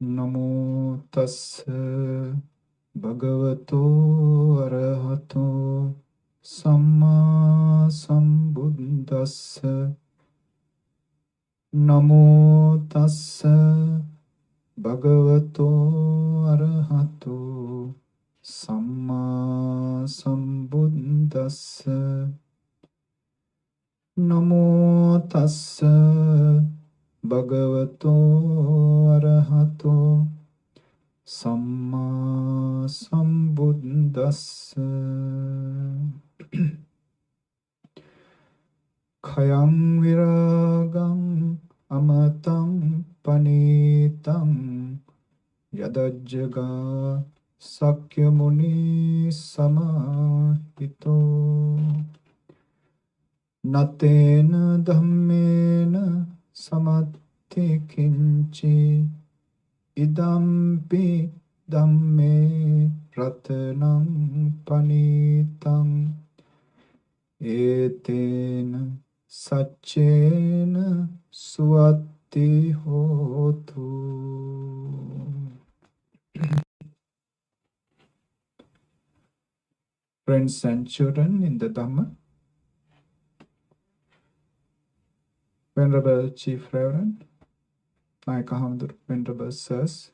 Namo tassa bhagavato arahato samma sambuddhassa. Namo tassa bhagavato arahato samma sambuddhassa. Namo tassa bhagavato arahato samma sambuddhassa. Khayam viragam amatam panitam yadajjaga sakyamuni samahito. Natena dhammena samatti kinchi idampi dhamme ratanam panitam etena saccena suatti hotu. Friends and children in the Dhamma, Venerable Chief Reverend, Naikahamdur Venerable Sirs,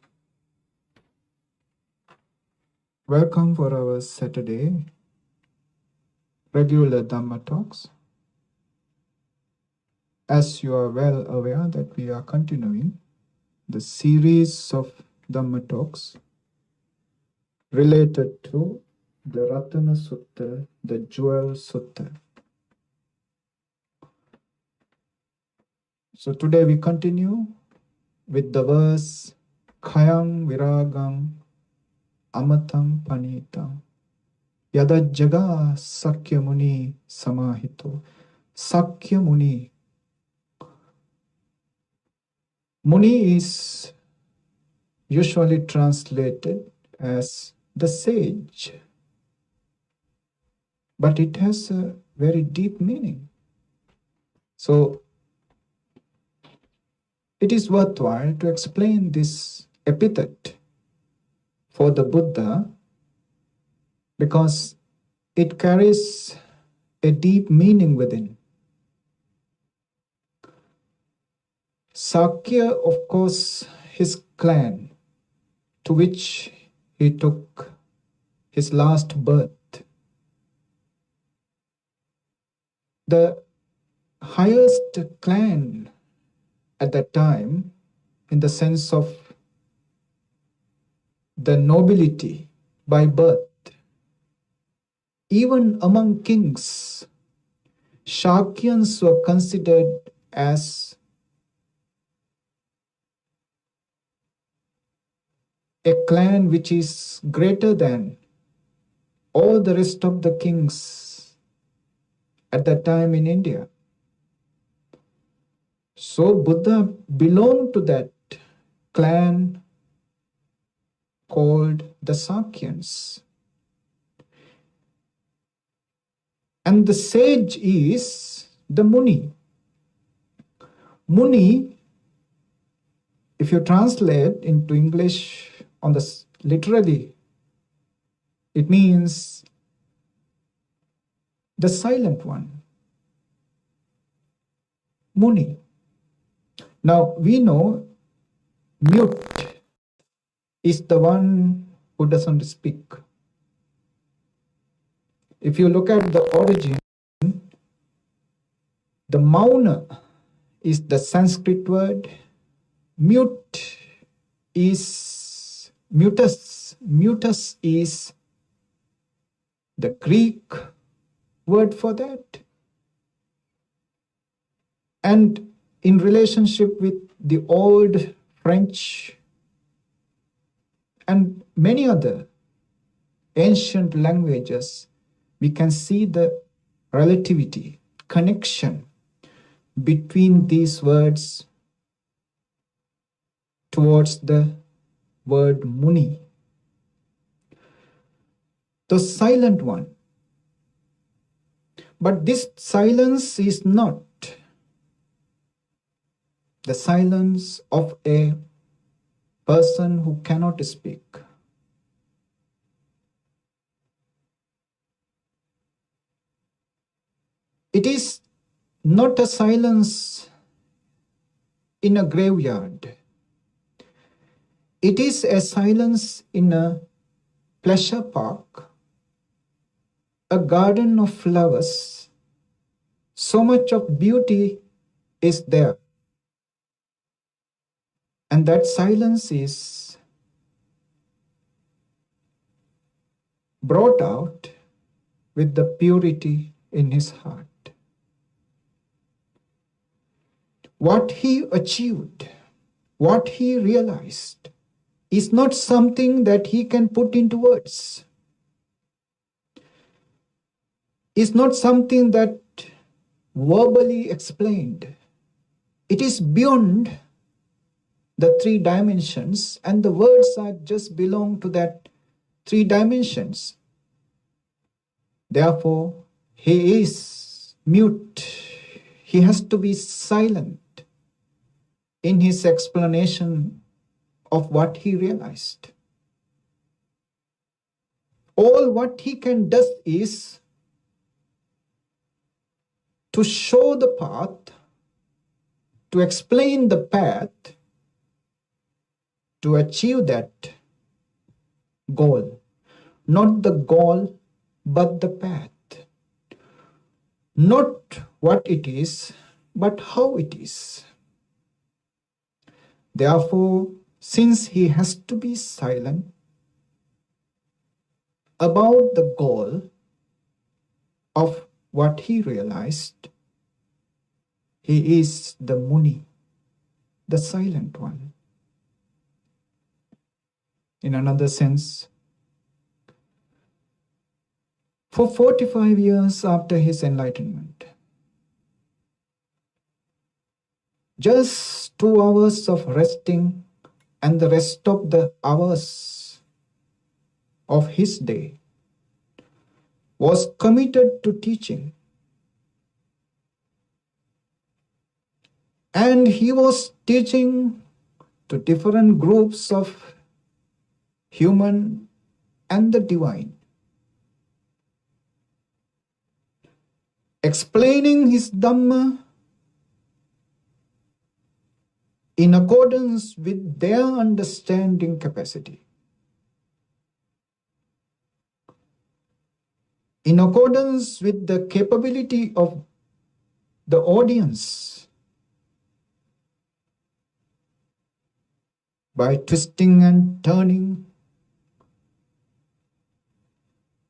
welcome for our Saturday regular Dhamma talks. As you are well aware that we are continuing the series of Dhamma talks related to the Ratana Sutta, the Jewel Sutta. So today we continue with the verse Khayam Viragam Amatam Panitam Yadajjaga Sakyamuni Samahito. Sakyamuni. Muni is usually translated as the sage, but it has a very deep meaning. So it is worthwhile to explain this epithet for the Buddha because it carries a deep meaning within. Sakya, of course, his clan to which he took his last birth. The highest clan at that time, in the sense of the nobility by birth, even among kings, Shakyans were considered as a clan which is greater than all the rest of the kings at that time in India. So Buddha belonged to that clan called the Sakyans. And the sage is the Muni. Muni, if you translate into English on the literally, it means the silent one. Muni. Now we know mute is the one who doesn't speak. If you look at the origin, the mauna is the Sanskrit word. Mute is mutus. Mutus is the Greek word for that. And in relationship with the old French and many other ancient languages, we can see the relativity, connection between these words towards the word Muni. The silent one. But this silence is not the silence of a person who cannot speak. It is not a silence in a graveyard. It is a silence in a pleasure park, a garden of flowers. So much of beauty is there. And that silence is brought out with the purity in his heart. What he achieved, what he realized, is not something that he can put into words. It's not something that verbally explained. It is beyond the three dimensions, and the words are just belong to that three dimensions. Therefore, he is mute. He has to be silent in his explanation of what he realized. All what he can do is to show the path, to explain the path, to achieve that goal. Not the goal, but the path. Not what it is, but how it is. Therefore, since he has to be silent about the goal of what he realized, he is the Muni, the silent one. In another sense, for 45 years after his enlightenment, just 2 hours of resting and the rest of the hours of his day was committed to teaching. And he was teaching to different groups of human and the divine, explaining his Dhamma in accordance with their understanding capacity, in accordance with the capability of the audience, by twisting and turning.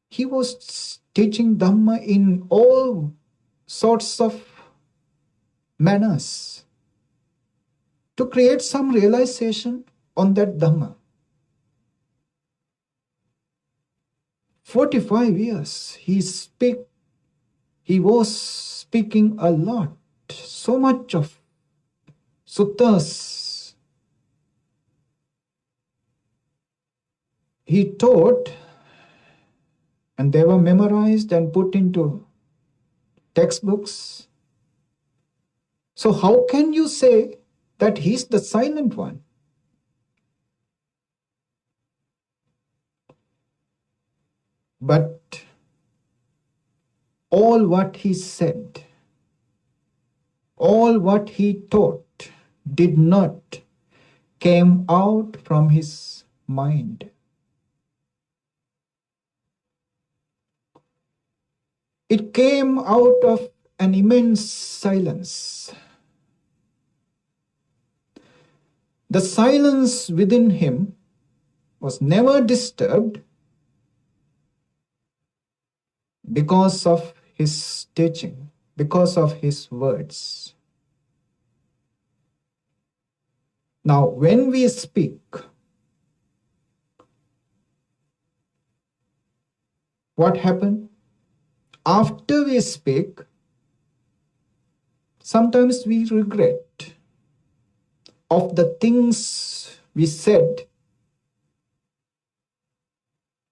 He was teaching Dhamma in all sorts of manners to create some realization on that Dhamma. 45 years he was speaking a lot, so much of suttas. He taught, and they were memorized and put into textbooks. So how can you say that he's the silent one? But all what he said, all what he taught did not came out from his mind. It came out of an immense silence. The silence within him was never disturbed because of his teaching, because of his words. Now, when we speak, what happened? After we speak, sometimes we regret of the things we said,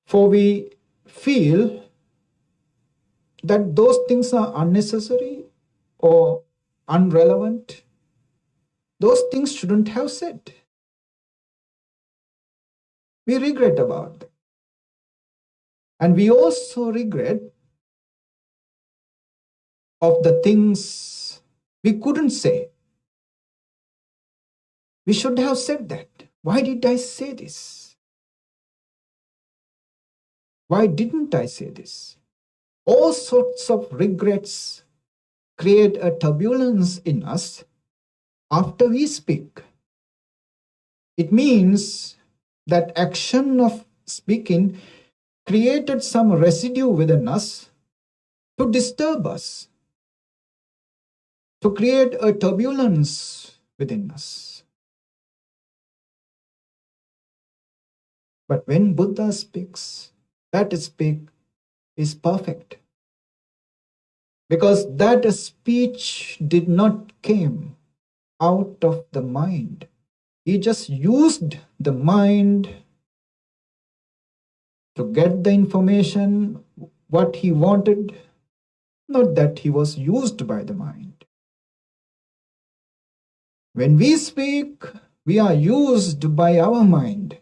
for we feel that those things are unnecessary or irrelevant. Those things shouldn't have said. We regret about that. And we also regret of the things we couldn't say. We should have said that. Why did I say this? Why didn't I say this? All sorts of regrets create a turbulence in us after we speak. It means that action of speaking created some residue within us to disturb us, to create a turbulence within us. But when Buddha speaks, that speak is perfect. Because that speech did not came out of the mind. He just used the mind to get the information, what he wanted, not that he was used by the mind. When we speak, we are used by our mind.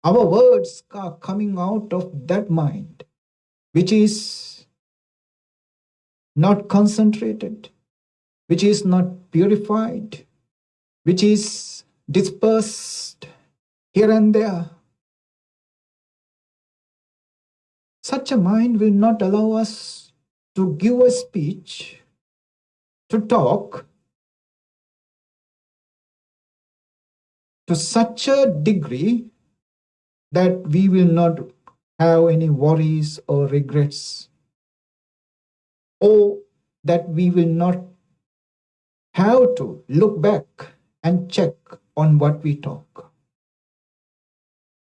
Our words are coming out of that mind, which is not concentrated, which is not purified, which is dispersed here and there. Such a mind will not allow us to give a speech, to talk to such a degree that we will not have any worries or regrets, or that we will not have to look back and check on what we talk.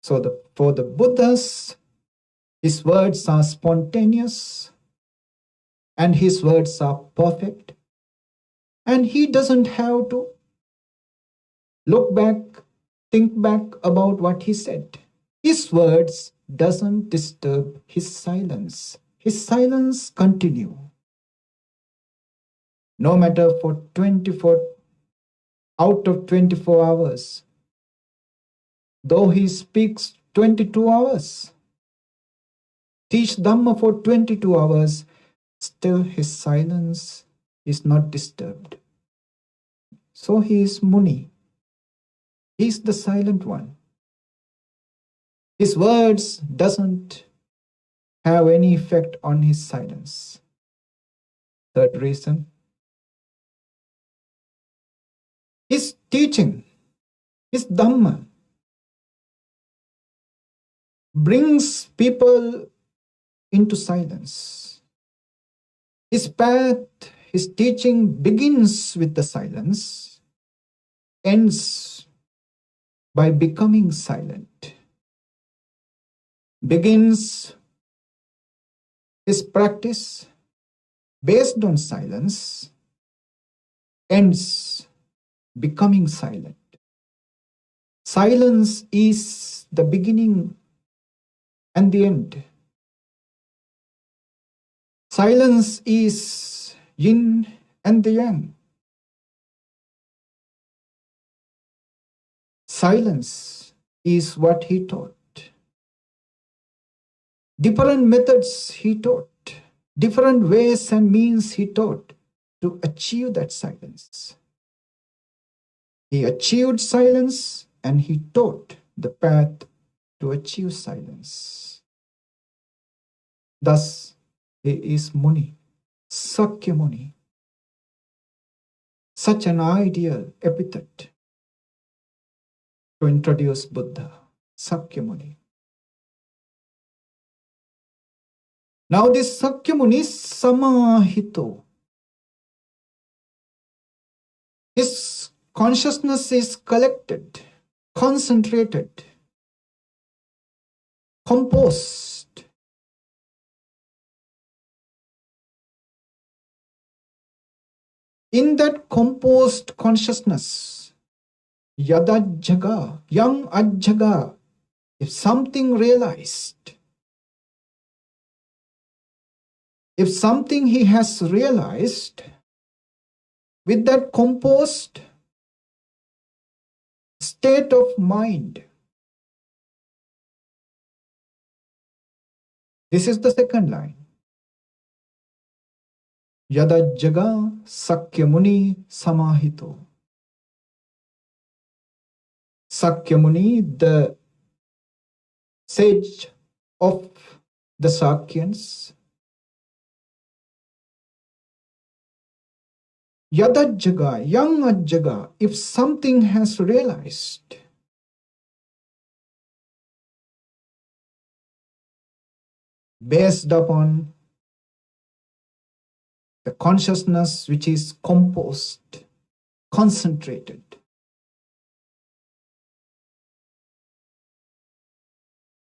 So for the Buddhas, his words are spontaneous and his words are perfect, and he doesn't have to look back, think back about what he said. His words doesn't disturb his silence. His silence continue. No matter for 24 out of 24 hours, though he speaks 22 hours, teach Dhamma for 22 hours, still his silence is not disturbed. So he is Muni. He is the silent one. His words doesn't have any effect on his silence. Third reason, his teaching, his Dhamma, brings people into silence. His path, his teaching begins with the silence, ends by becoming silent. Begins his practice based on silence, ends becoming silent. Silence is the beginning and the end. Silence is yin and the yang. Silence is what he taught. Different methods he taught, different ways and means he taught to achieve that silence. He achieved silence and he taught the path to achieve silence. Thus, he is Muni, Sakya Muni. Such an ideal epithet to introduce Buddha, Sakya Muni. Now this Sakya Muni is Samahito. His consciousness is collected, concentrated, composed. In that composed consciousness, Yadajjaga, Yang Ajjaga, if something realized, if something he has realized, with that composed state of mind, This is the second line. Yadajjaga Sakyamuni Samahito. Sakyamuni, the sage of the Sakyans. Yadajjaga, young Ajjaga, if something has realized, based upon the consciousness which is composed, concentrated,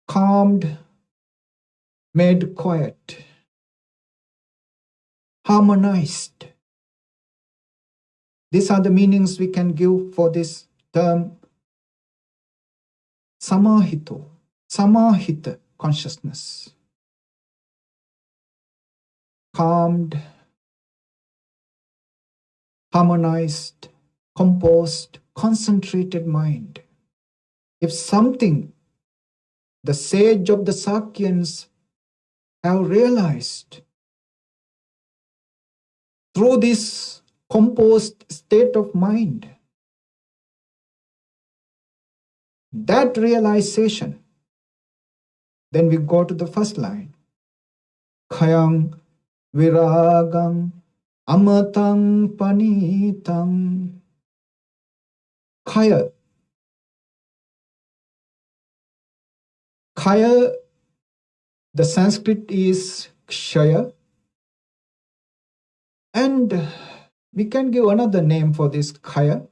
calmed, made quiet, harmonized. These are the meanings we can give for this term samahito, samahita consciousness. Calmed, harmonized, composed, concentrated mind. If something the sage of the Sakyans have realized through this composed state of mind, that realization, then we go to the first line. Khayang viragang amatang panitang. Khaya. Khaya, the Sanskrit is kshaya, and we can give another name for this khaya,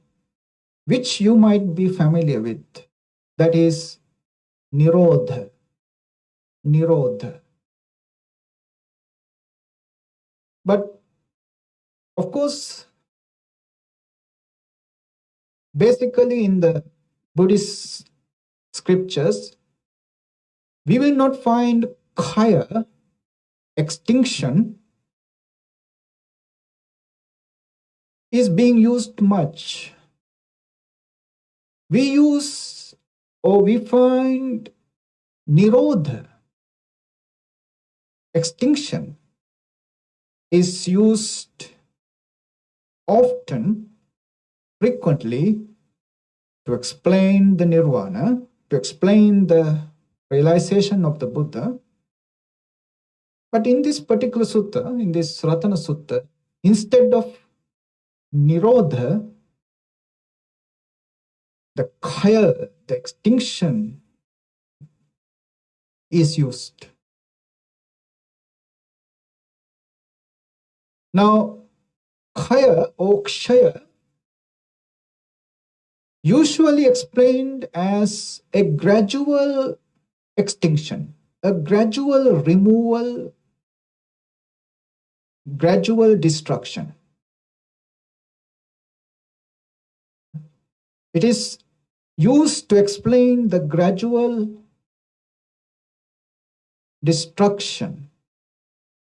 which you might be familiar with. That is nirodha. Nirodha. But of course, basically in the Buddhist scriptures, we will not find khaya, extinction, is being used much. We use or we find nirodha, extinction, is used often, frequently, to explain the nirvana, to explain the realization of the Buddha. But in this particular sutta, in this Ratana Sutta, instead of nirodha, the khaya, the extinction, is used. Now, khaya or kshaya, usually explained as a gradual extinction, a gradual removal, gradual destruction. It is used to explain the gradual destruction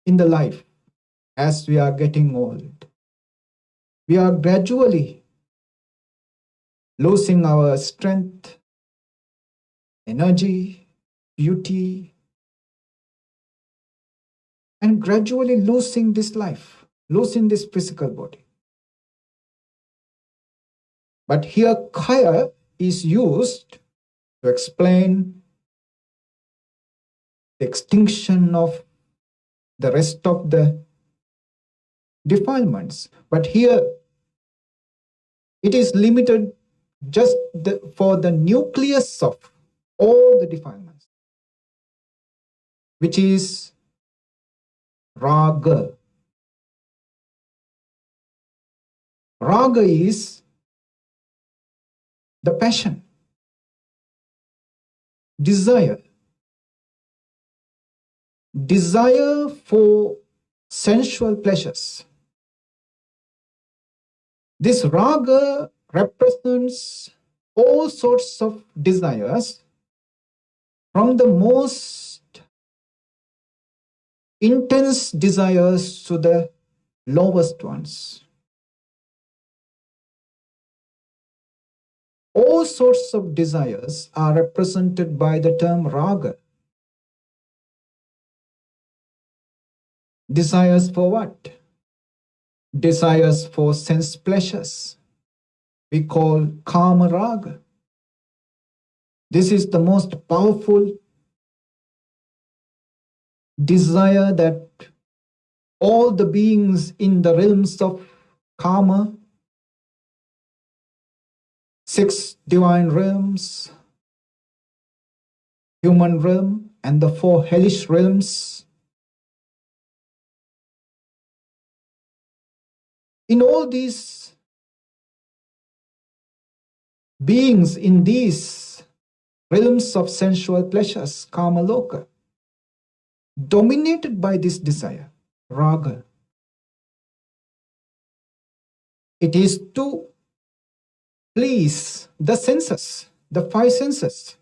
in the life as we are getting old. We are gradually losing our strength, energy, beauty, and gradually losing this life, losing this physical body. But here khaya is used to explain the extinction of the rest of the defilements. But here it is limited just for the nucleus of all the defilements, which is raga. Raga is the passion, desire for sensual pleasures. This raga represents all sorts of desires, from the most intense desires to the lowest ones. All sorts of desires are represented by the term raga. Desires for what? Desires for sense pleasures. We call kama raga. This is the most powerful desire that all the beings in the realms of karma, 6 divine realms, human realm, and the 4 hellish realms. In all these beings in these realms of sensual pleasures, kama loka, dominated by this desire, raga. It is to please the senses, the 5 senses.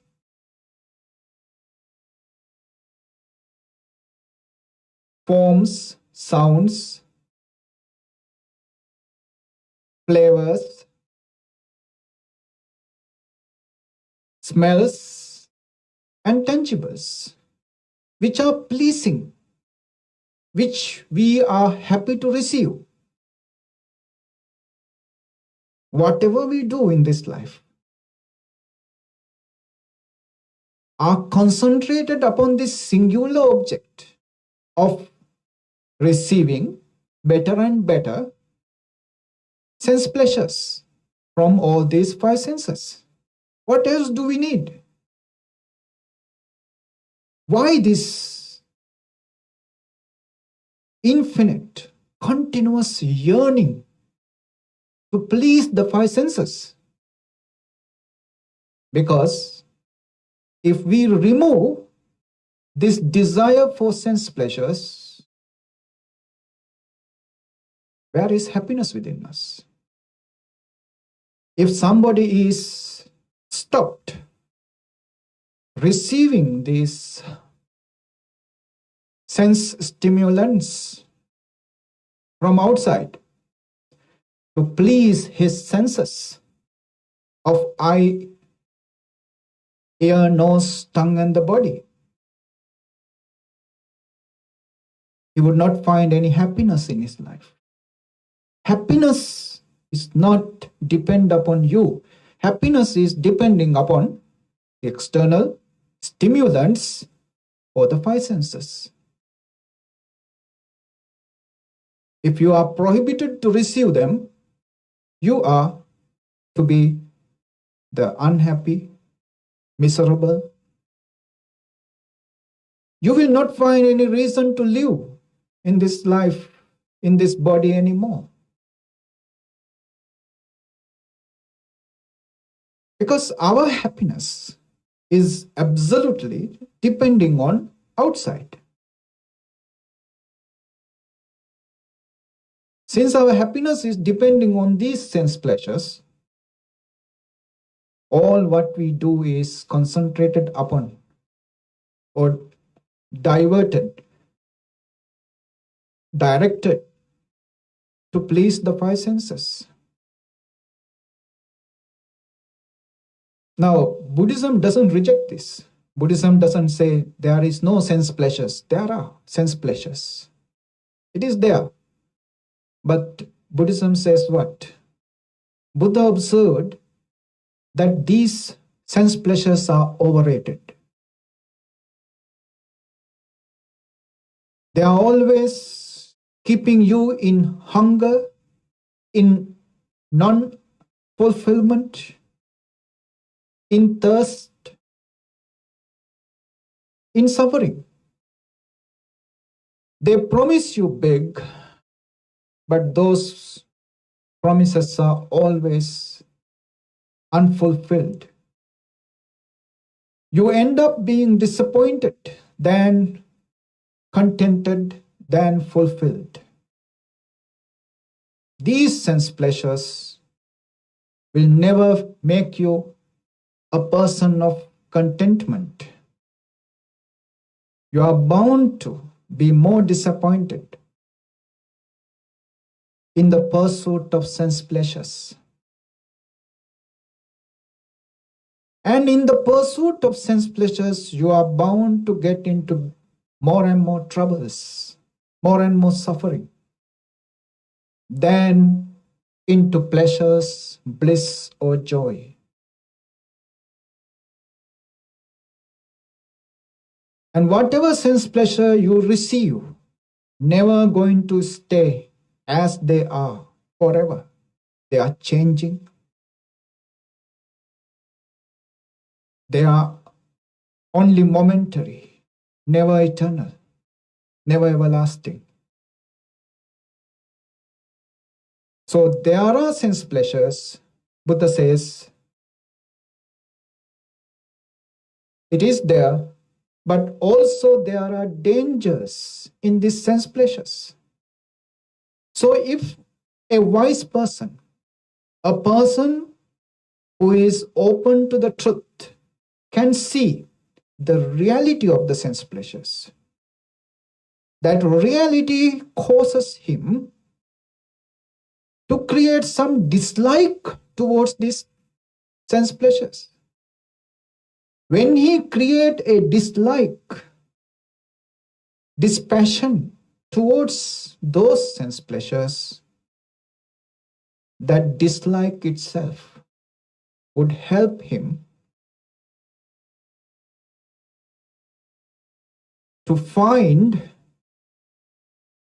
Forms, sounds, flavors, smells, and tangibles, which are pleasing, which we are happy to receive. Whatever we do in this life are concentrated upon this singular object of receiving better and better sense pleasures from all these 5 senses. What else do we need? Why this infinite, continuous yearning to please the 5 senses? Because if we remove this desire for sense pleasures, where is happiness within us? If somebody is stopped receiving these sense stimulants from outside to please his senses of eye, ear, nose, tongue, and the body, he would not find any happiness in his life. Happiness is not depend upon you. Happiness is depending upon the external stimulants or the 5 senses. If you are prohibited to receive them, you are to be the unhappy, miserable. You will not find any reason to live in this life, in this body anymore. Because our happiness is absolutely depending on outside. Since our happiness is depending on these sense pleasures, all what we do is concentrated upon or directed to please the 5 senses. Now, Buddhism doesn't reject this. Buddhism doesn't say there is no sense pleasures. There are sense pleasures. It is there. But Buddhism says what? Buddha observed that these sense pleasures are overrated. They are always keeping you in hunger, in non-fulfillment, in thirst, in suffering. They promise you big, but those promises are always unfulfilled. You end up being disappointed than contented than fulfilled. These sense pleasures will never make you a person of contentment. You are bound to be more disappointed in the pursuit of sense pleasures. And in the pursuit of sense pleasures, you are bound to get into more and more troubles. more and more suffering, then into pleasures, bliss, or joy. And whatever sense pleasure you receive, never going to stay as they are forever. They are changing. They are only momentary, never eternal, never everlasting. So there are sense pleasures. Buddha says it is there, but also there are dangers in these sense pleasures. So if a wise person, a person who is open to the truth, can see the reality of the sense pleasures, that reality causes him to create some dislike towards these sense pleasures. When he creates a dislike, dispassion towards those sense pleasures, that dislike itself would help him to find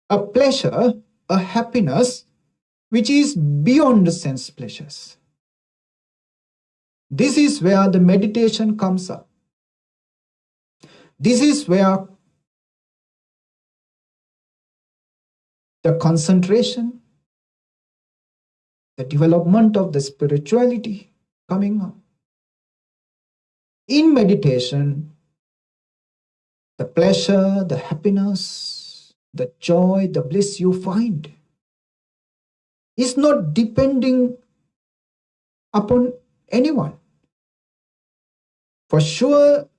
a pleasure, a happiness, which is beyond the sense pleasures. This is where the meditation comes up. This is where the concentration, the development of the spirituality coming up. In meditation, the pleasure, the happiness, the joy, the bliss you find is not depending upon anyone. For sure,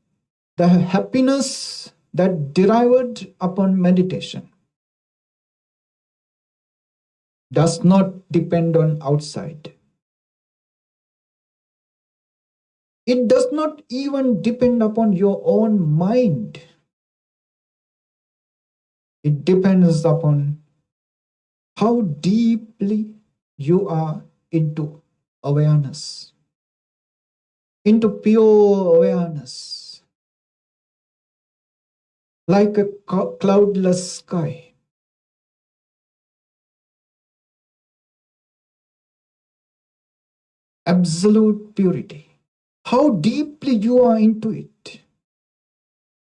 the happiness that derived upon meditation does not depend on outside. It does not even depend upon your own mind. It depends upon how deeply you are into awareness, into pure awareness, like a cloudless sky. Absolute purity. How deeply you are into it,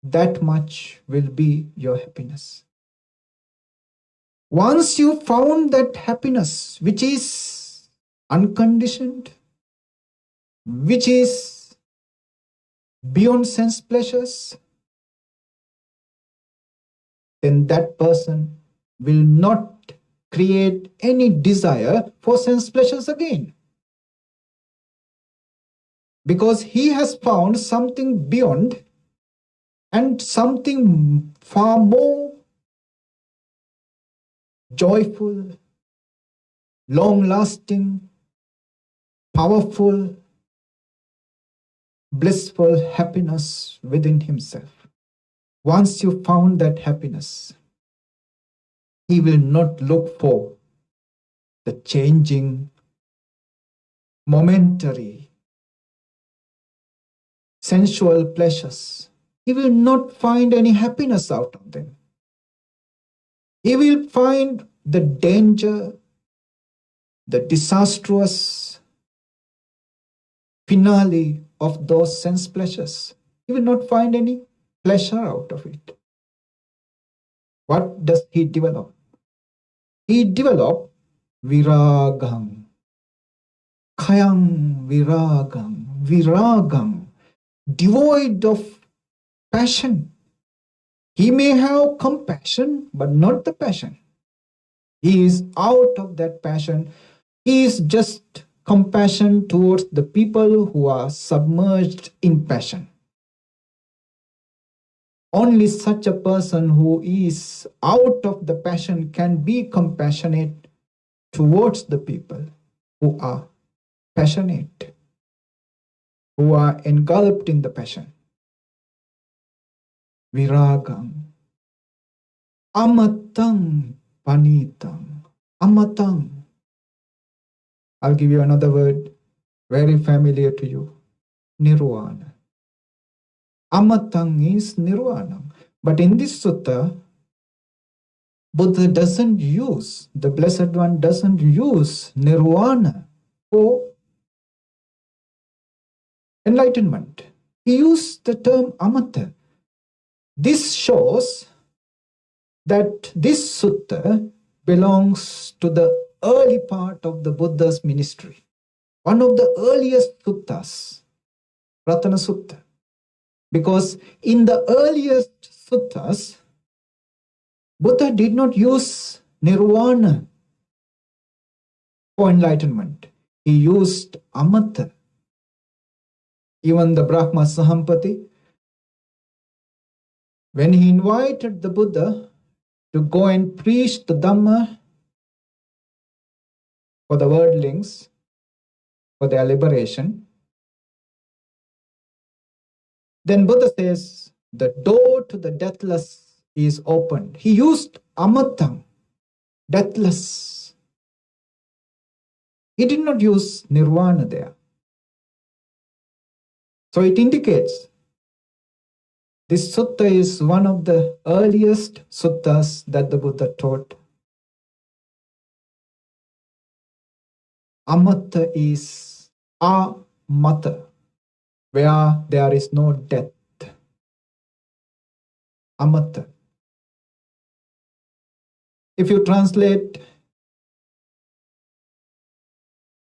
that much will be your happiness. Once you found that happiness, which is unconditioned, which is beyond sense pleasures, then that person will not create any desire for sense pleasures again. Because he has found something beyond and something far more joyful, long-lasting, powerful, blissful happiness within himself. Once you found that happiness, he will not look for the changing, momentary, sensual pleasures. He will not find any happiness out of them. He will find the danger, the disastrous finale of those sense pleasures. He will not find any pleasure out of it. What does he develop? He develops viragam. Kayam viragam. Viragam. Devoid of passion. He may have compassion, but not the passion. He is out of that passion. He is just compassion towards the people who are submerged in passion. Only such a person who is out of the passion can be compassionate towards the people who are passionate, who are engulfed in the passion. Viragam. Amatang Panitang. Amatang. I'll give you another word very familiar to you. Nirvana. Amatang is Nirvana. But in this sutta, Buddha doesn't use, the Blessed One doesn't use Nirvana for enlightenment. He used the term Amata. This shows that this sutta belongs to the early part of the Buddha's ministry. One of the earliest suttas, Ratana Sutta. Because in the earliest suttas, Buddha did not use nirvana for enlightenment. He used amata. Even the Brahma Sahampati, when he invited the Buddha to go and preach the Dhamma for the worldlings, for their liberation, then Buddha says, the door to the deathless is opened. He used amatam, deathless. He did not use nirvana there. So it indicates this sutta is one of the earliest suttas that the Buddha taught. Amata is amata, where there is no death. Amata. If you translate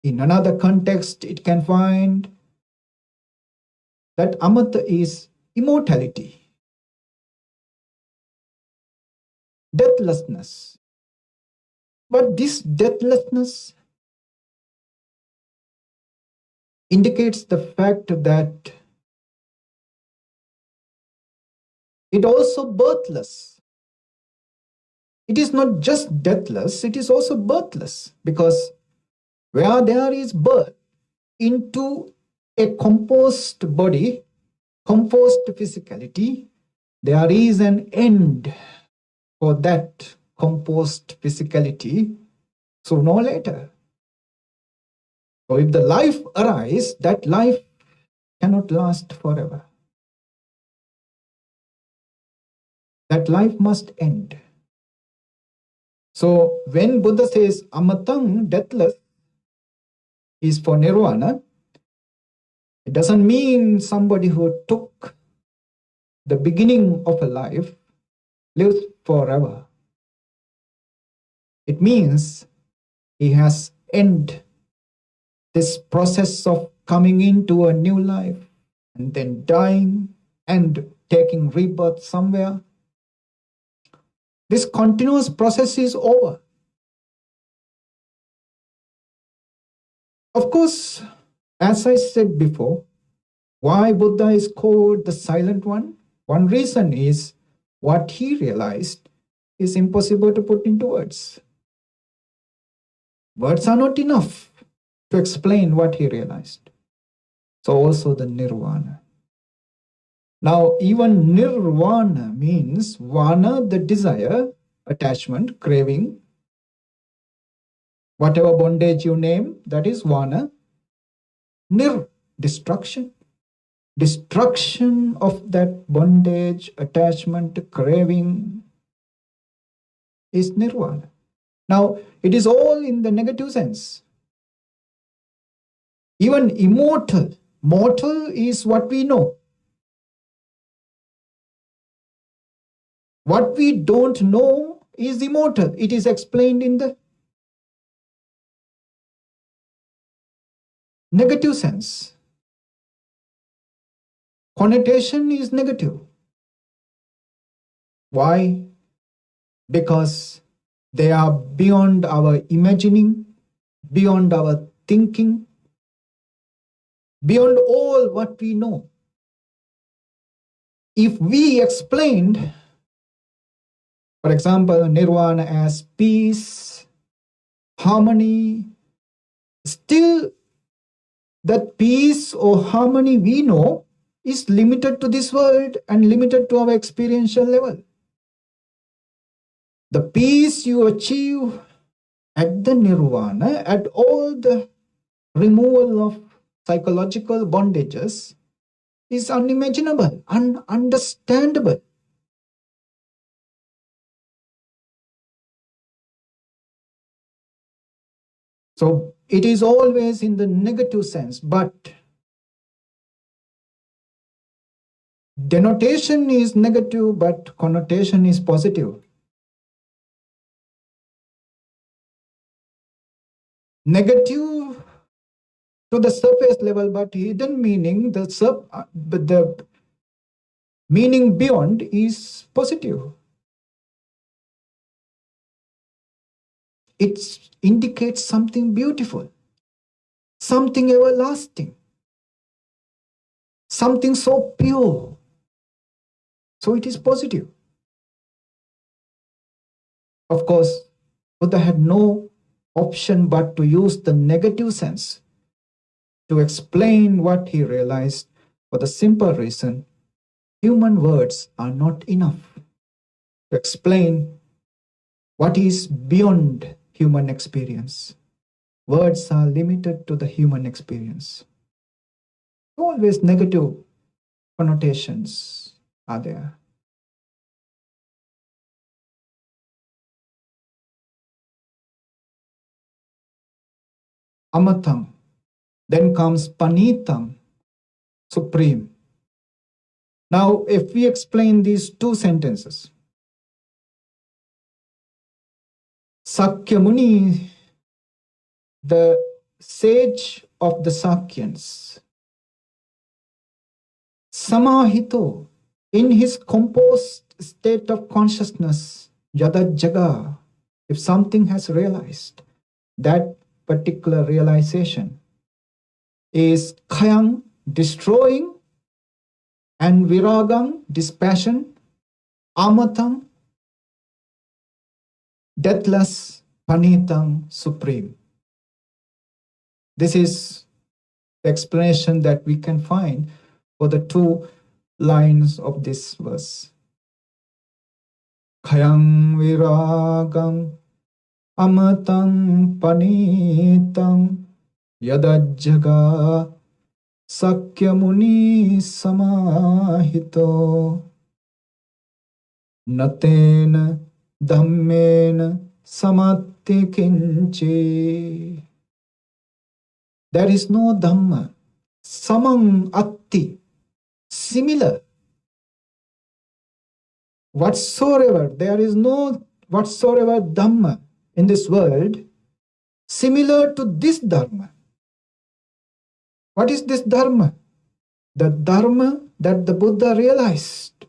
in another context, it can find that amata is immortality, deathlessness. But this deathlessness indicates the fact that it also birthless. It is not just deathless, it is also birthless, because where there is birth into a composed body, composed physicality, there is an end for that composed physicality sooner or later. So if the life arises, that life cannot last forever. That life must end. So when Buddha says amatang, deathless, is for nirvana, it doesn't mean somebody who took the beginning of a life lives forever. It means he has ended this process of coming into a new life and then dying and taking rebirth somewhere. This continuous process is over. Of course, as I said before, why Buddha is called the Silent One? One reason is what he realized is impossible to put into words. Words are not enough to explain what he realized. So also the Nirvana. Now, even nirvana means vana, the desire, attachment, craving. Whatever bondage you name, that is vana. Nir, destruction. Destruction of that bondage, attachment, craving is nirvana. Now, it is all in the negative sense. Even immortal. Mortal is what we know. What we don't know is immortal. It is explained in the negative sense. Connotation is negative. Why? Because they are beyond our imagining, beyond our thinking, beyond all what we know. If we explained, for example, nirvana as peace, harmony, still that peace or harmony we know is limited to this world and limited to our experiential level. The peace you achieve at the nirvana, at all the removal of psychological bondages, is unimaginable, ununderstandable. So it is always in the negative sense, but denotation is negative, but connotation is positive. Negative to the surface level, but hidden meaning, the meaning beyond is positive. It indicates something beautiful, something everlasting, something so pure. So it is positive. Of course, Buddha had no option but to use the negative sense to explain what he realized, for the simple reason human words are not enough to explain what is beyond human experience. Words are limited to the human experience. Always negative connotations are there. Amatam. Then comes Panitam, supreme. Now, if we explain these two sentences, Sakya Muni, the sage of the Sakyans, Samahito, in his composed state of consciousness, Yada Jaga, if something has realized, that particular realization is Khayang, destroying, and Viragam, dispassion, Amatam, deathless, Panitam, supreme. This is the explanation that we can find for the two lines of this verse. Khayang viragam amatam panitam yadajjaga sakya muni samahito natena dhammena samatti kinchi. There is no Dhamma, samang atti, similar. Whatsoever, there is no whatsoever Dhamma in this world similar to this Dharma. What is this Dharma? The Dharma that the Buddha realized.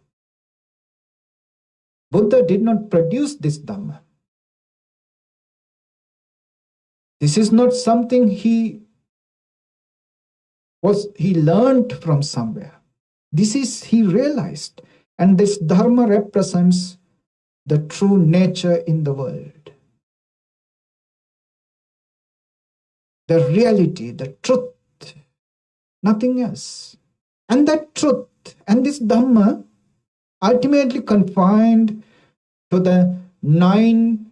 Buddha did not produce this Dhamma. This is not something he learned from somewhere. This is he realized. And this Dharma represents the true nature in the world. The reality, the truth, nothing else. And that truth and this Dhamma ultimately confined to the ninefold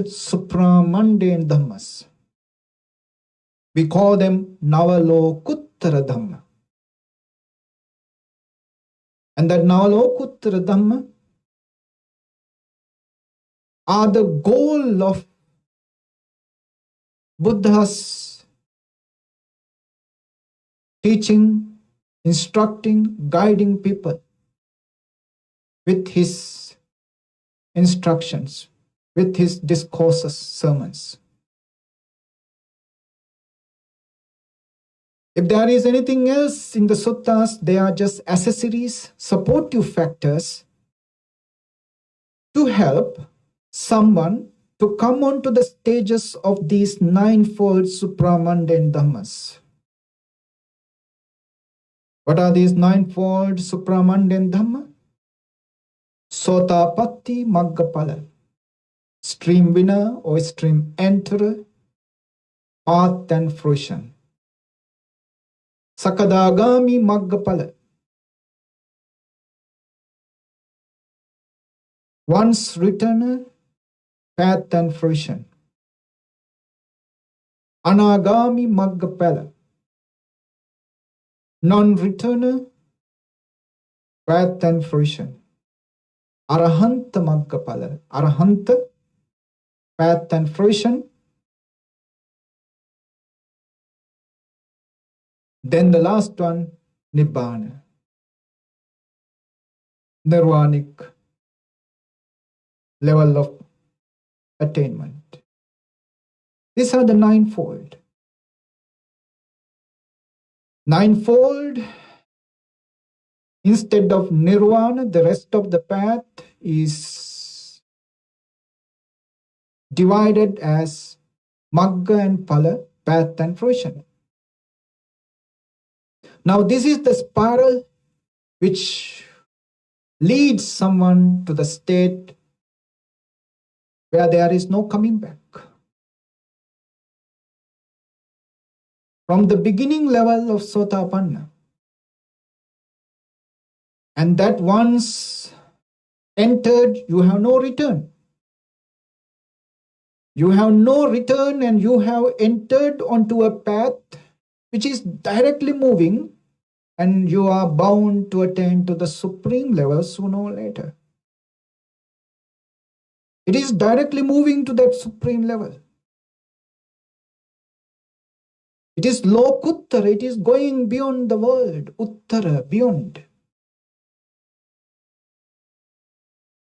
supramundane Dhammas. We call them Navalokuttara Dhamma. And that Navalokuttara Dhamma are the goal of Buddha's teaching, instructing, guiding people with his instructions, with his discourses, sermons. If there is anything else in the suttas, they are just accessories, supportive factors to help someone to come onto the stages of these ninefold supramundane Dhammas. What are these ninefold supramundane Dhamma? Sotapatti Maggapala, stream winner or stream enterer, path and fruition. Sakadagami Maggapala, Once returner, path and fruition. Anagami Maggapala. Non-returner, path and fruition. Arahanta Maggapala. Arahanta, path and fruition. Then the last one, Nibbana. Nirvanic level of attainment. These are the ninefold. Ninefold, instead of nirvana, the rest of the path is divided as magga and phala, path and fruition. Now this is the spiral which leads someone to the state where there is no coming back. From the beginning level of Sotapanna, and that once entered, you have no return. You have no return, and you have entered onto a path which is directly moving, and you are bound to attain to the supreme level sooner or later. It is directly moving to that supreme level. It is Lokuttara, it is going beyond the world, Uttara, beyond.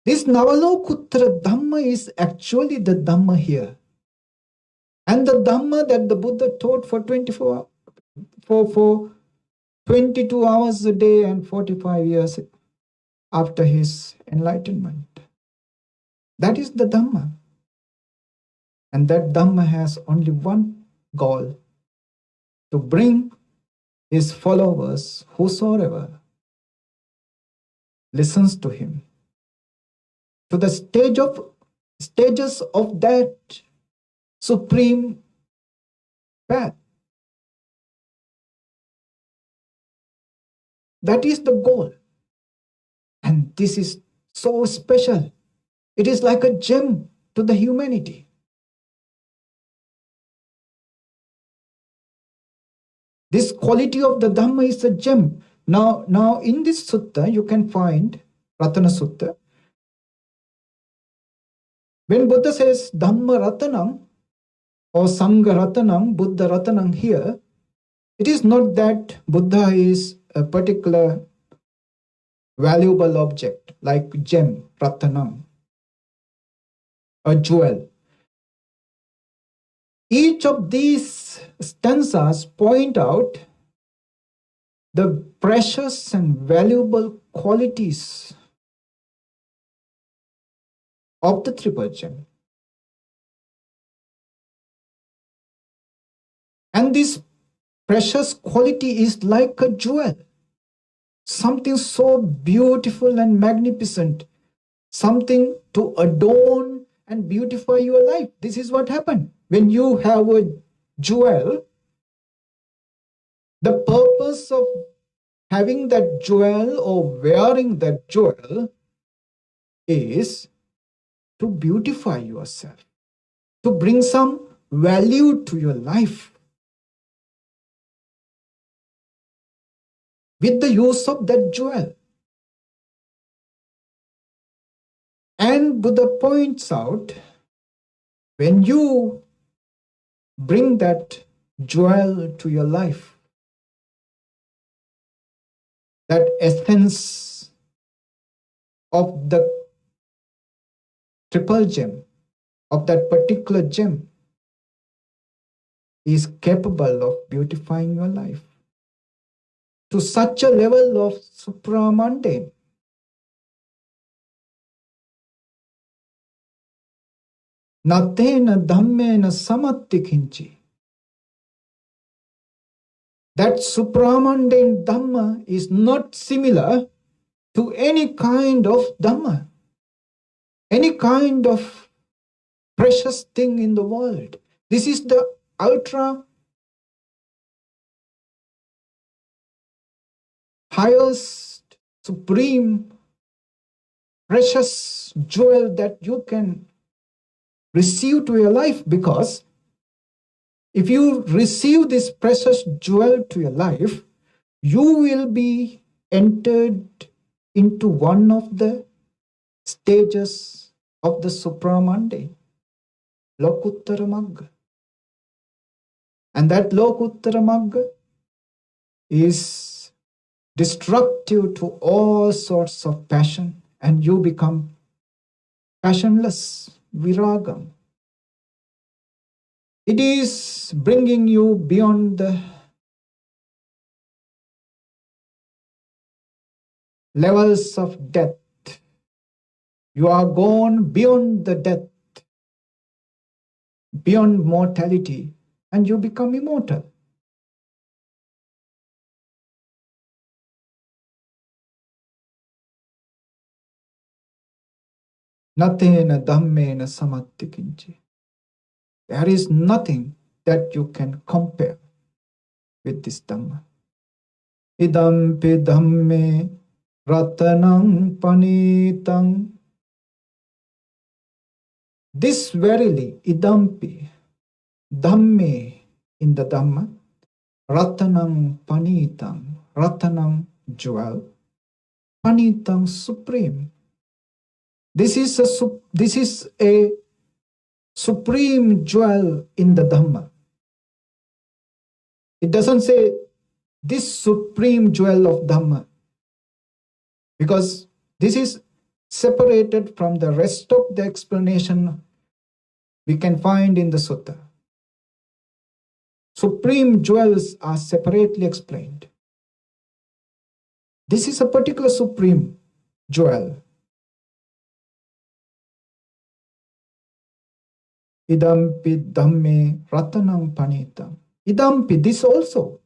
This Navalokuttara Dhamma is actually the Dhamma here. And the Dhamma that the Buddha taught for 22 hours a day and 45 years after his enlightenment. That is the Dhamma. And that Dhamma has only one goal: to bring his followers, whosoever listens to him, to the stages of that supreme path. That is the goal. And this is so special. It is like a gem to the humanity. This quality of the Dhamma is a gem. Now in this sutta, you can find Ratana Sutta. When Buddha says Dhamma Ratanam or Sangha Ratanam, Buddha Ratanam here, it is not that Buddha is a particular valuable object like gem, Ratanam, a jewel. Each of these stanzas point out the precious and valuable qualities of the triple gem. And this precious quality is like a jewel, something so beautiful and magnificent, something to adorn and beautify your life. This is what happened. When you have a jewel, the purpose of having that jewel or wearing that jewel is to beautify yourself, to bring some value to your life with the use of that jewel. And Buddha points out, when you bring that jewel to your life, that essence of the triple gem, of that particular gem, is capable of beautifying your life to such a level of supramundane. Natena dhammena samattikinchi. That supramundane Dhamma is not similar to any kind of Dhamma, any kind of precious thing in the world. This is the ultra highest, supreme precious jewel that you can receive to your life, because if you receive this precious jewel to your life, you will be entered into one of the stages of the Supramande, Lokuttara Magga. And that Lokuttara Magga is destructive to all sorts of passion, and you become passionless, viragam. It is bringing you beyond the levels of death. You are gone beyond the death, beyond mortality, and you become immortal. Natena dhammena samattikinchi. There is nothing that you can compare with this Dhamma. Idampi dhamme ratanam panitam. This verily, idampi, dhamme, in the Dhamma, ratanam panitam, ratanam jewel, panitam supreme. This is a supreme jewel in the Dhamma. It doesn't say this supreme jewel of Dhamma, because this is separated from the rest of the explanation we can find in the sutta. Supreme jewels are separately explained. This is a particular supreme jewel. Idampi dhamme ratanam panitam. Idampi, this also.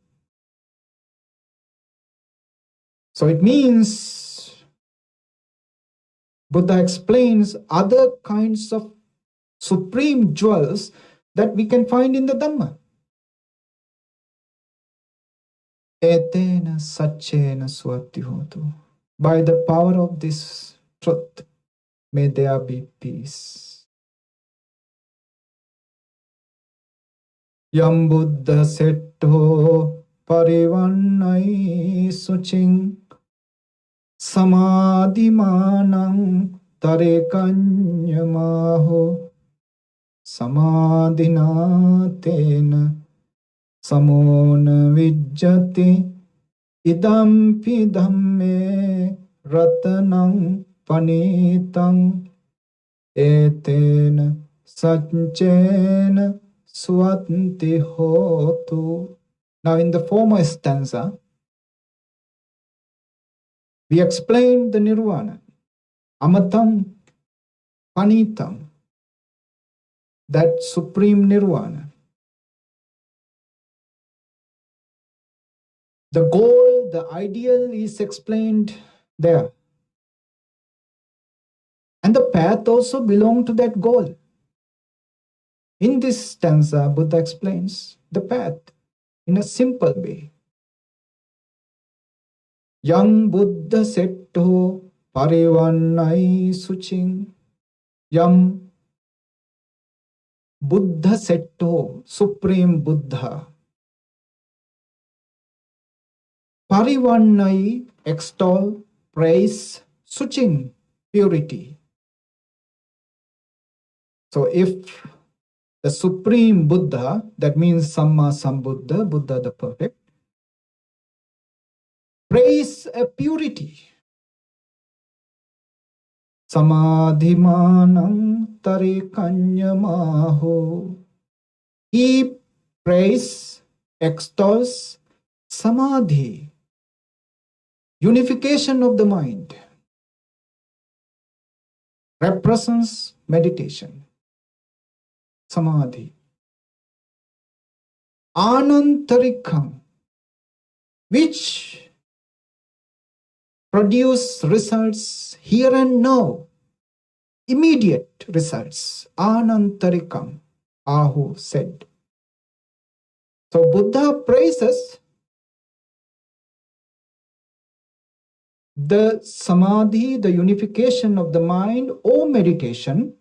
So it means Buddha explains other kinds of supreme jewels that we can find in the Dhamma. Etena sachena swati hotu. By the power of this truth, may there be peace. Yam Buddha setto parivannai suching samadhimanang tarekanyamaho samadhinatena samona vijjati idampi dhamme ratanang panitam etena sanchena swanti hotu. Now in the former stanza, we explained the nirvana, amatam, panitam, that supreme nirvana. The goal, the ideal is explained there. And the path also belongs to that goal. In this stanza, Buddha explains the path in a simple way. Yam Buddha setto parivannai suching. Yam Buddha setto, Supreme Buddha. Parivannai, extol, praise, suching, purity. So if the Supreme Buddha, that means Samma Sambuddha, Buddha the Perfect, praise a purity. Samadhimanam tarekanyamaho. He praise, extols samadhi, unification of the mind, represents meditation. Samadhi. Anantarikam, which produce results here and now, immediate results. Anantarikam, Ahu said. So Buddha praises the samadhi, the unification of the mind or meditation,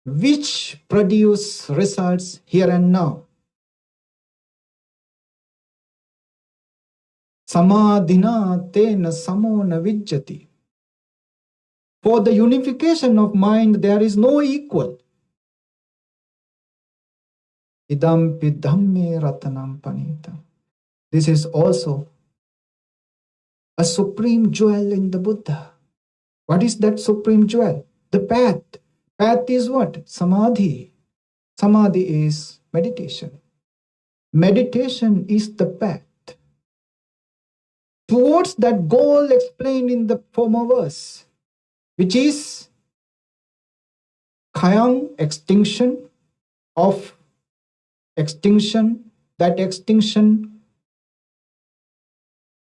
which produce results here and now. Samadhina tena samo na vijjati. For the unification of mind, there is no equal. Idampi dhamme ratanam panita. This is also a supreme jewel in the Buddha. What is that supreme jewel? The path. Path is what? Samadhi. Samadhi is meditation. Meditation is the path towards that goal explained in the former verse, which is Khyang, extinction of extinction. That extinction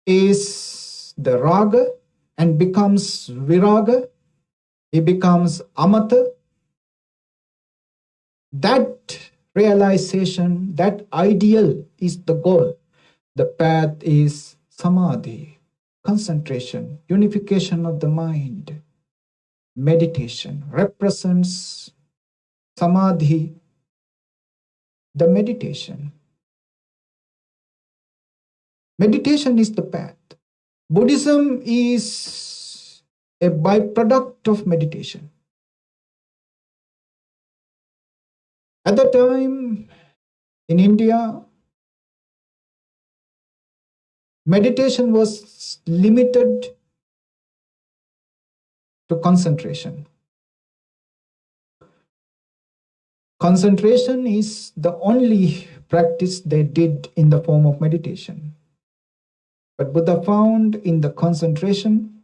is the raga and becomes viraga. It becomes amata. That realization, that ideal is the goal. The path is samadhi, concentration, unification of the mind. Meditation represents samadhi, the meditation. Meditation is the path. Buddhism is a byproduct of meditation. At the time in India, meditation was limited to concentration. Concentration is the only practice they did in the form of meditation. But Buddha found in the concentration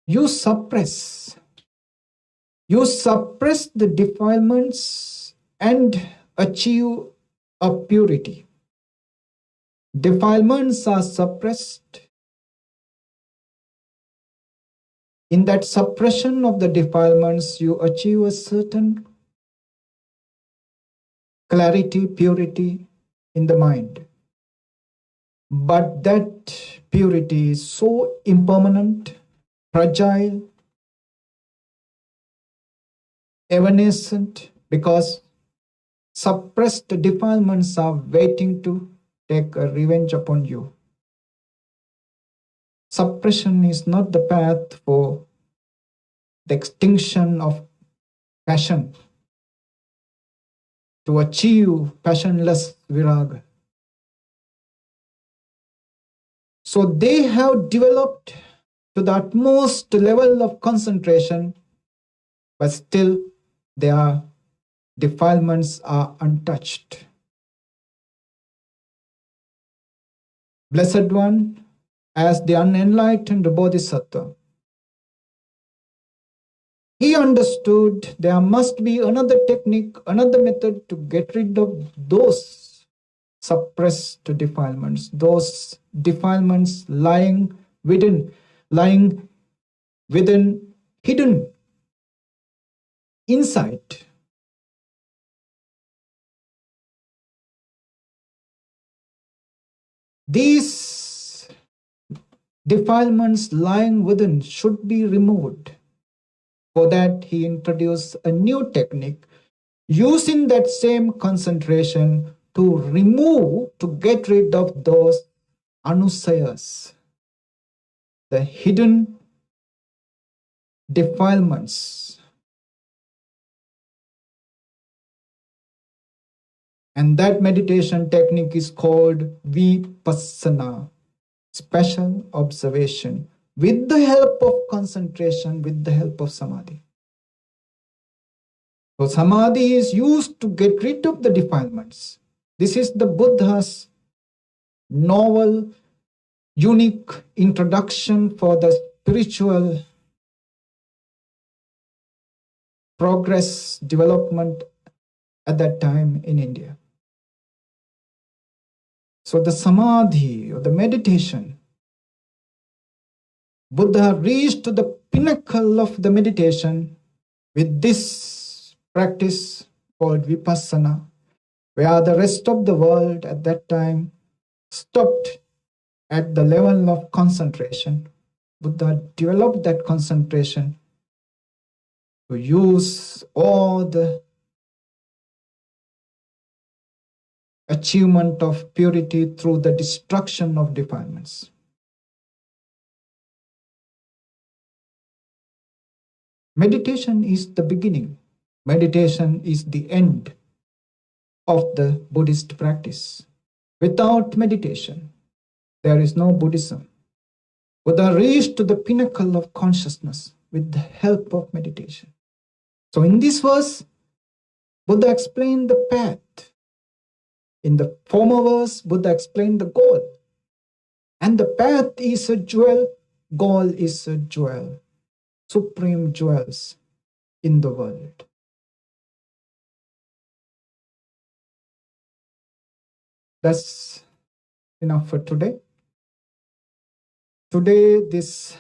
you suppress the defilements and achieve a purity. Defilements are suppressed. In that suppression of the defilements, you achieve a certain clarity, purity in the mind. But that purity is so impermanent, fragile, evanescent, because suppressed defilements are waiting to take a revenge upon you. Suppression is not the path for the extinction of passion, to achieve passionless viraga. So they have developed to the utmost level of concentration, but still their defilements are untouched. Blessed One, as the unenlightened Bodhisattva, he understood there must be another technique, another method to get rid of those suppressed defilements, those defilements lying within, hidden inside. These defilements lying within should be removed. For that, he introduced a new technique, using that same concentration to remove, to get rid of those anusayas, the hidden defilements. And that meditation technique is called vipassana, special observation, with the help of concentration, with the help of samadhi. So samadhi is used to get rid of the defilements. This is the Buddha's novel, unique introduction for the spiritual progress, development at that time in India. So the samadhi, or the meditation, Buddha reached to the pinnacle of the meditation with this practice called vipassana. where the rest of the world at that time stopped at the level of concentration. Buddha developed that concentration to use all the achievement of purity through the destruction of defilements. Meditation is the beginning. Meditation is the end of the Buddhist practice. Without meditation, there is no Buddhism. Buddha reached to the pinnacle of consciousness with the help of meditation. So in this verse, Buddha explained the path. In the former verse, Buddha explained the goal. And the path is a jewel, goal is a jewel, supreme jewels in the world. That's enough for today. Today, this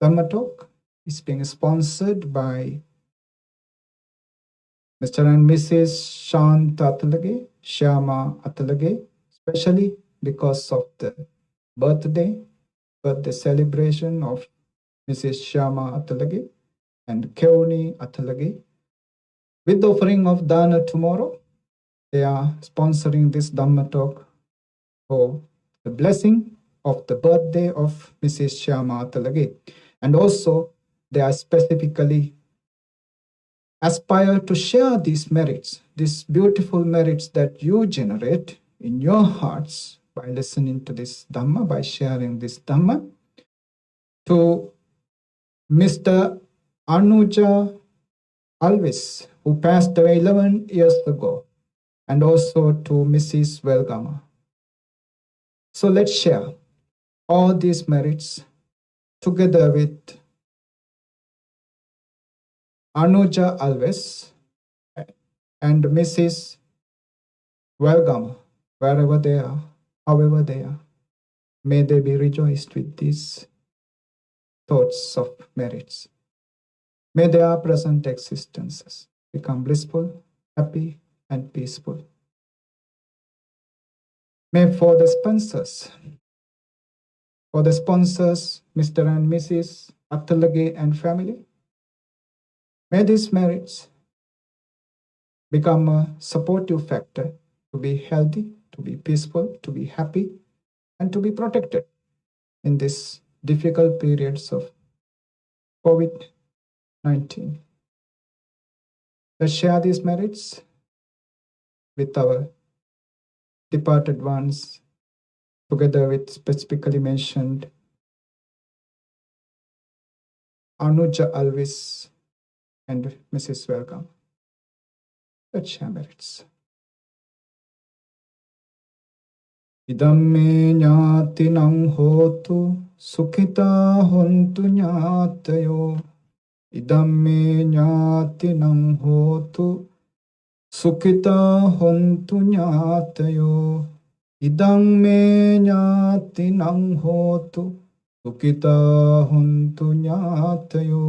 Dhamma talk is being sponsored by Mr. and Mrs. Shanta Atalage, Shyama Atalage, especially because of the birthday celebration of Mrs. Shyama Atalage and Keoni Atalage. With the offering of Dana tomorrow, they are sponsoring this Dhamma talk for the blessing of the birthday of Mrs. Shyama Atalage. And also, they are specifically aspire to share these merits, these beautiful merits that you generate in your hearts by listening to this Dhamma, by sharing this Dhamma, to Mr. Anuja Alvis, who passed away 11 years ago, and also to Mrs. Welgama. So let's share all these merits together with Anuja Alves and Mrs. Welgama, wherever they are, however they are. May they be rejoiced with these thoughts of merits. May their present existences become blissful, happy, and peaceful. May for the sponsors, Mr. and Mrs. Atalage and family, may these merits become a supportive factor to be healthy, to be peaceful, to be happy, and to be protected in these difficult periods of COVID-19. Let's share these merits with our departed ones, together with specifically mentioned Anuja Alvis and Mrs. Welcome. Let's share merits. Idamme jnatinam hotu sukhita hontu jnatayo. Idamme jnatinam hotu sukhita hontu jnatayo. Idam me jnatinam hotu sukhita hontu jnatayo.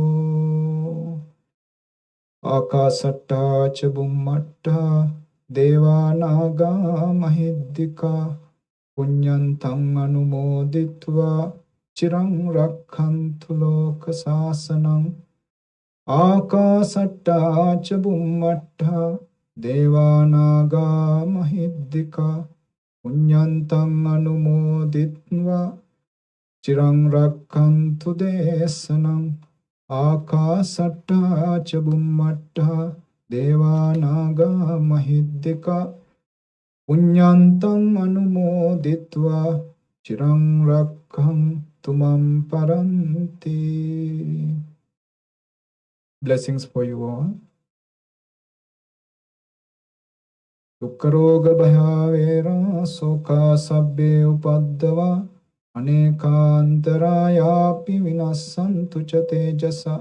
Akasatta ca bummatta devanaga mahiddika punyantang anumoditva chirang rakkhantu loka sasanam. Akasatta ca bummatta devanaga mahiddika punyantang anumoditva chirang rakkhantu desanam. Akasatta ca bummatta devanaga mahiddika punyantang anumoditva chirang rakkhantu mam paranti. Blessings for you all. Dukkaroga bhavera soka sabbe upaddava anekantarayapi vinassantu ca tejasa.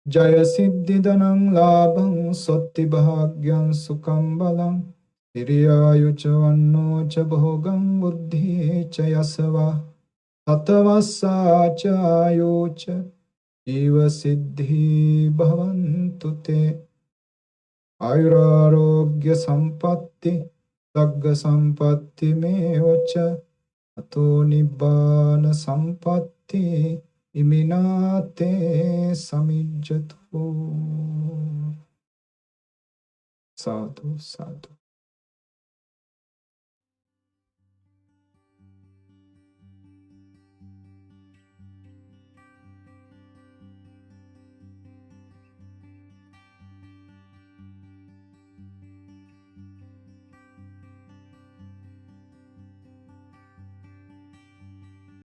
Jaya siddhidanam labham sotti bhagyam sukham balam siriyayu ca vanno ca bhogam buddhi ca yasava tatavassa ca ayu ca jiva siddhi bhavantu te. Ayurarogya sampatti sagga sampatti mevacha ato nibbana sampatti iminate samijjatu. Sadhu, sadhu.